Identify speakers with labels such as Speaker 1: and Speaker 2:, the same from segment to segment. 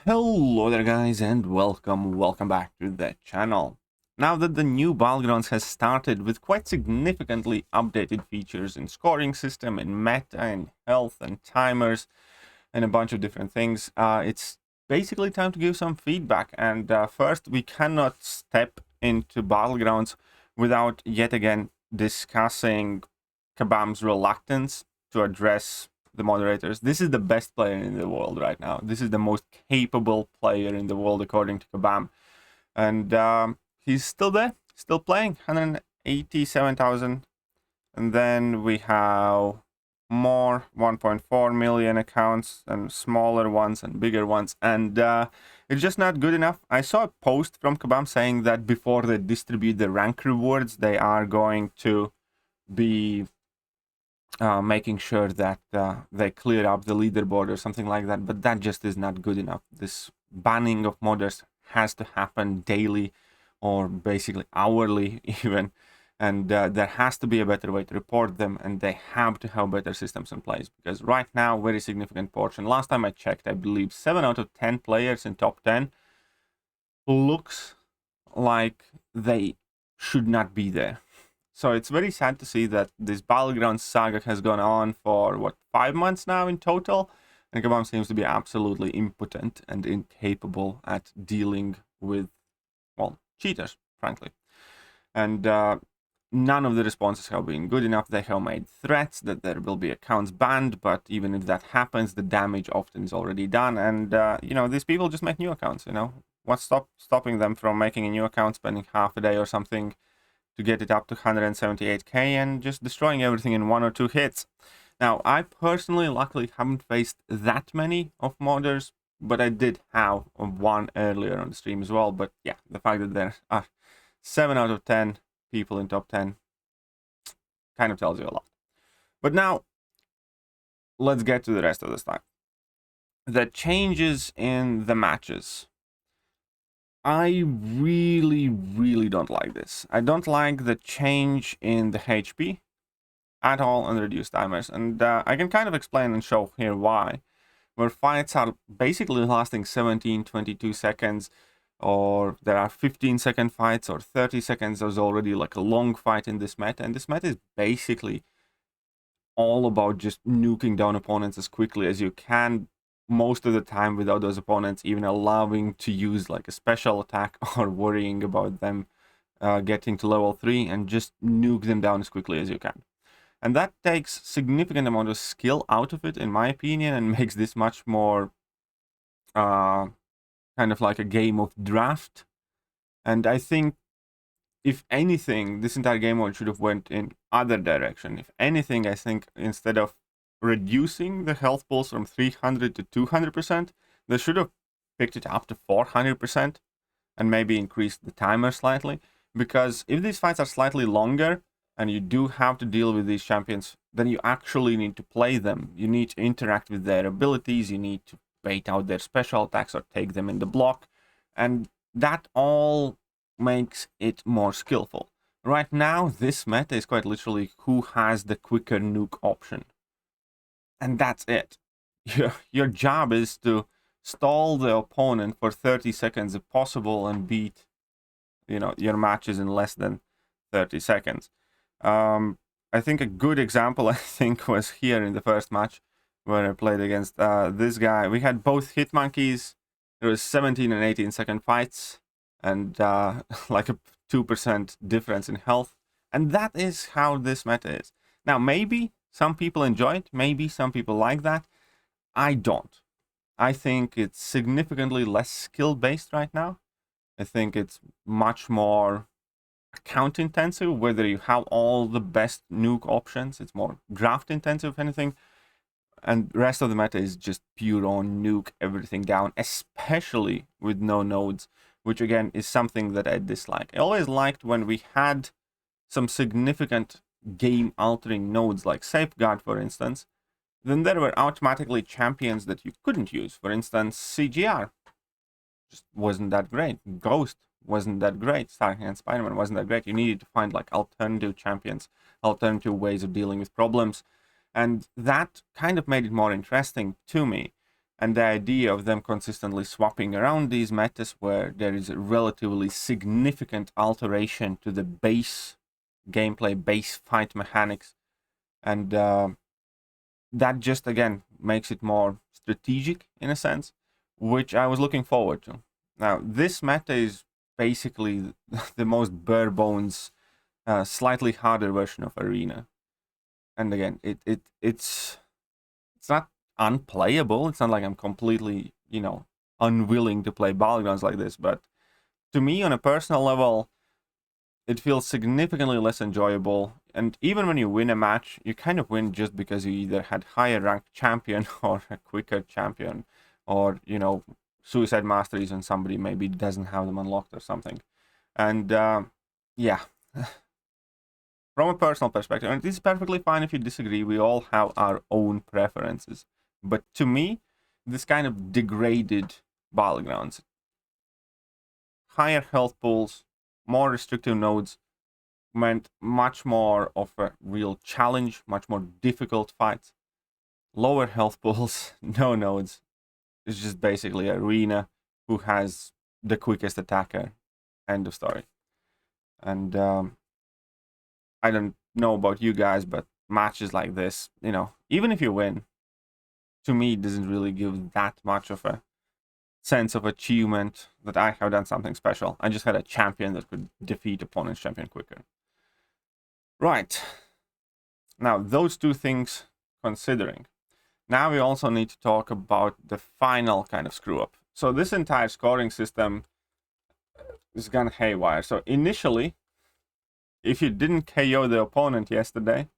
Speaker 1: Hello there guys and welcome back to the channel. Now that the new Battlegrounds has started with quite significantly updated features in scoring system, in meta, and health and timers and a bunch of different things, it's basically time to give some feedback. And first, we cannot step into Battlegrounds without yet again discussing Kabam's reluctance to address the moderators. This is the best player in the world right now. This is the most capable player in the world according to Kabam. And he's still there, still playing, 187,000. And then we have more 1.4 million accounts and smaller ones and bigger ones. And it's just not good enough. I saw a post from Kabam saying that before they distribute the rank rewards, they are going to be making sure that they clear up the leaderboard or something like that, but that just is not good enough. This banning of modders has to happen daily or basically hourly even, and there has to be a better way to report them, and they have to have better systems in place, because right now, very significant portion, last time I checked, I believe 7 out of 10 players in top 10 looks like they should not be there. So it's very sad to see that this Battlegrounds saga has gone on for, what, 5 months now in total? And Kabam seems to be absolutely impotent and incapable at dealing with, well, cheaters, frankly. And none of the responses have been good enough. They have made threats that there will be accounts banned, but even if that happens, the damage often is already done. And, you know, these people just make new accounts, you know? What's stopping them from making a new account, spending half a day or something to get it up to 178k and just destroying everything in 1 or 2 hits. Now, I personally, luckily, haven't faced that many of modders, but I did have one earlier on the stream as well. But yeah, the fact that there are 7 out of 10 people in top 10 kind of tells you a lot. But now, let's get to the rest of the stuff. The changes in the matches. I really don't like this. I don't like the change in the HP at all and reduced timers. And I can kind of explain and show here why. Where fights are basically lasting 17, 22 seconds, or there are 15-second fights or 30 seconds. There's already like a long fight in this meta. And this meta is basically all about just nuking down opponents as quickly as you can, most of the time without those opponents even allowing to use like a special attack or worrying about them getting to level 3, and just nuke them down as quickly as you can. And that takes significant amount of skill out of it, in my opinion, and makes this much more kind of like a game of draft. And I think, if anything, this entire game mode should have went in other direction. If anything, I think instead of reducing the health pulse from 300 to 200%, they should have picked it up to 400% and maybe increased the timer slightly. Because if these fights are slightly longer and you do have to deal with these champions, then you actually need to play them. You need to interact with their abilities, you need to bait out their special attacks or take them in the block, and that all makes it more skillful. Right now, this meta is quite literally who has the quicker nuke option. And that's it. Your job is to stall the opponent for 30 seconds if possible and beat, you know, your matches in less than 30 seconds. I think a good example, I think, was here in the first match where I played against this guy. We had both hit monkeys. There was 17 and 18 second fights and like a 2% difference in health. And that is how this meta is. Now, maybe some people enjoy it, maybe some people like that. I don't. I think it's significantly less skill-based right now. I think it's much more account intensive, whether you have all the best nuke options. It's more draft intensive, if anything. And the rest of the meta is just pure on nuke everything down, especially with no nodes, which again is something that I dislike. I always liked when we had some significant game-altering nodes like Safeguard, for instance. Then there were automatically champions that you couldn't use. For instance, CGR just wasn't that great. Ghost wasn't that great. Starhand Spider-Man wasn't that great. You needed to find like alternative champions, alternative ways of dealing with problems. And that kind of made it more interesting to me. And the idea of them consistently swapping around these metas where there is a relatively significant alteration to the base gameplay, base fight mechanics, and that just, again, makes it more strategic in a sense, which I was looking forward to. Now, this meta is basically the most bare bones, slightly harder version of Arena. And again, it's not unplayable. It's not like I'm completely, unwilling to play Battlegrounds like this. But to me, on a personal level, it feels significantly less enjoyable. And even when you win a match, you kind of win just because you either had higher ranked champion or a quicker champion, or, suicide masteries when somebody maybe doesn't have them unlocked or something. And yeah. From a personal perspective, and this is perfectly fine if you disagree, we all have our own preferences. But to me, this kind of degraded Battlegrounds. Higher health pools, more restrictive nodes, meant much more of a real challenge, much more difficult fights. Lower health pools, no nodes. It's just basically Arena who has the quickest attacker. End of story. And I don't know about you guys, but matches like this, even if you win, to me, it doesn't really give that much of a sense of achievement that I have done something special. I just had a champion that could defeat opponent's champion quicker. Right. Now, those two things considering, now we also need to talk about the final kind of screw up. So this entire scoring system is gone haywire. So initially, if you didn't KO the opponent yesterday,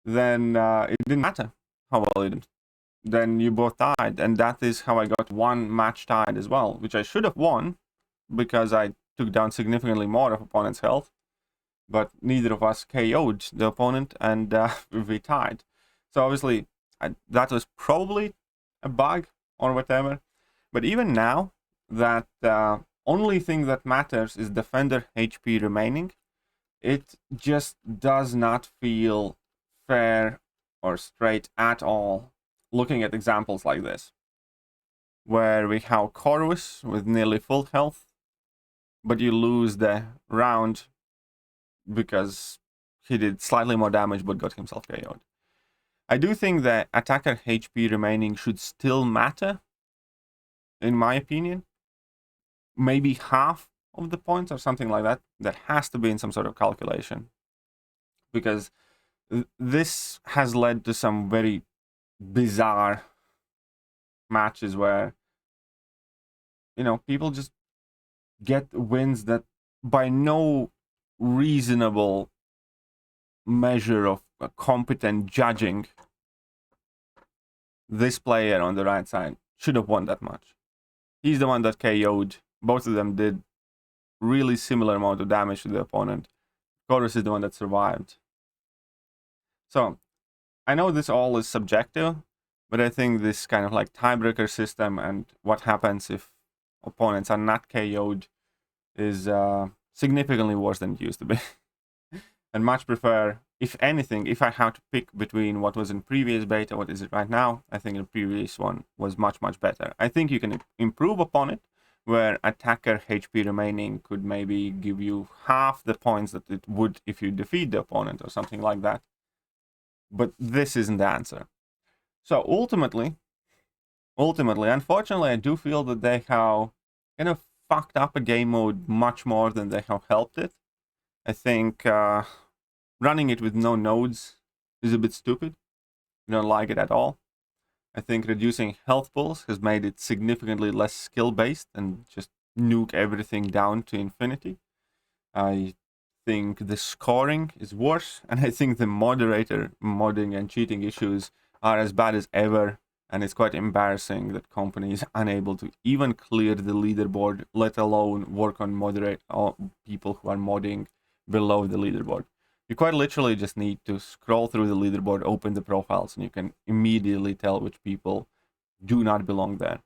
Speaker 1: then it didn't matter how well you did. Then you both died, and that is how I got one match tied as well, which I should have won because I took down significantly more of opponent's health, but neither of us KO'd the opponent, and we tied. So obviously, that was probably a bug or whatever, but even now, that only thing that matters is defender HP remaining. It just does not feel fair or straight at all, looking at examples like this, where we have Corvus with nearly full health, but you lose the round because he did slightly more damage but got himself KO'd. I do think that attacker HP remaining should still matter, in my opinion. Maybe half of the points or something like that. That has to be in some sort of calculation, because this has led to some very bizarre matches where people just get wins that by no reasonable measure of competent judging, this player on the right side should have won that match. He's the one that KO'd. Both of them did really similar amount of damage to the opponent. Chorus is the one that survived. So I know this all is subjective, but I think this kind of like tiebreaker system and what happens if opponents are not KO'd is significantly worse than it used to be. And much prefer, if anything, if I have to pick between what was in previous beta, what is it right now, I think the previous one was much, much better. I think you can improve upon it, where attacker HP remaining could maybe give you half the points that it would if you defeat the opponent or something like that. But this isn't the answer. So ultimately, unfortunately, I do feel that they have kind of fucked up a game mode much more than they have helped it. I think running it with no nodes is a bit stupid. I don't like it at all. I think reducing health pools has made it significantly less skill-based and just nuke everything down to infinity. I think the scoring is worse, and I think the moderator modding and cheating issues are as bad as ever, and it's quite embarrassing that company is unable to even clear the leaderboard, let alone work on people who are modding below the leaderboard. You quite literally just need to scroll through the leaderboard, open the profiles, and you can immediately tell which people do not belong there.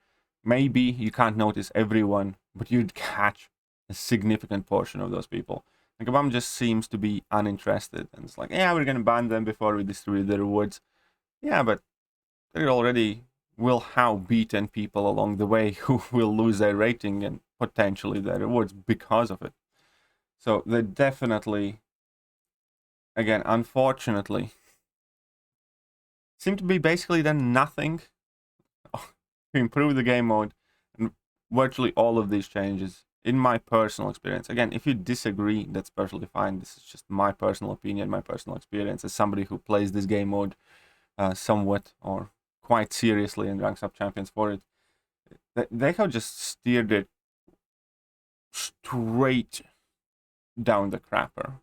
Speaker 1: Maybe you can't notice everyone, but you'd catch a significant portion of those people. And Kabam just seems to be uninterested, and it's like, yeah, we're gonna ban them before we distribute the rewards. Yeah, but they're already will have beaten people along the way who will lose their rating and potentially their rewards because of it. So they definitely, again, unfortunately, seem to be basically done nothing to improve the game mode and virtually all of these changes, in my personal experience. Again, if you disagree, that's perfectly fine. This is just my personal opinion, my personal experience as somebody who plays this game mode somewhat or quite seriously and ranks up champions for it. They have just steered it straight down the crapper.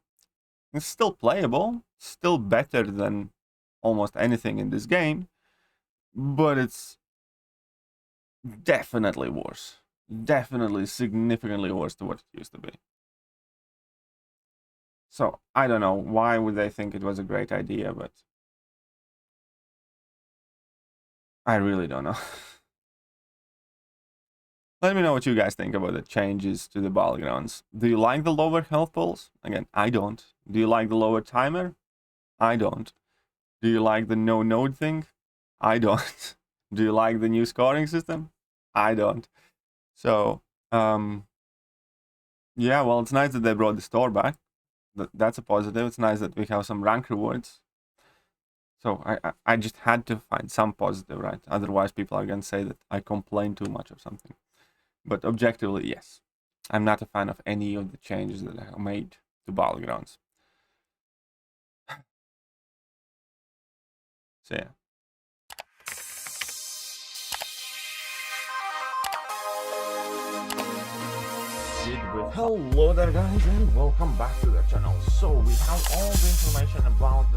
Speaker 1: It's still playable, still better than almost anything in this game, but it's definitely worse. Definitely significantly worse to what it used to be. So I don't know why would they think it was a great idea, but I really don't know. Let me know what you guys think about the changes to the Battlegrounds. Do you like the lower health pulls? Again, I don't. Do you like the lower timer? I don't. Do you like the no node thing? I don't. Do you like the new scoring system? I don't. So, yeah, well, it's nice that they brought the store back. That's a positive. It's nice that we have some rank rewards. So I just had to find some positive, right? Otherwise, people are going to say that I complain too much of something. But objectively, yes. I'm not a fan of any of the changes that I have made to Battlegrounds. So, yeah. Hello there guys and welcome back to the channel. So we have all the information about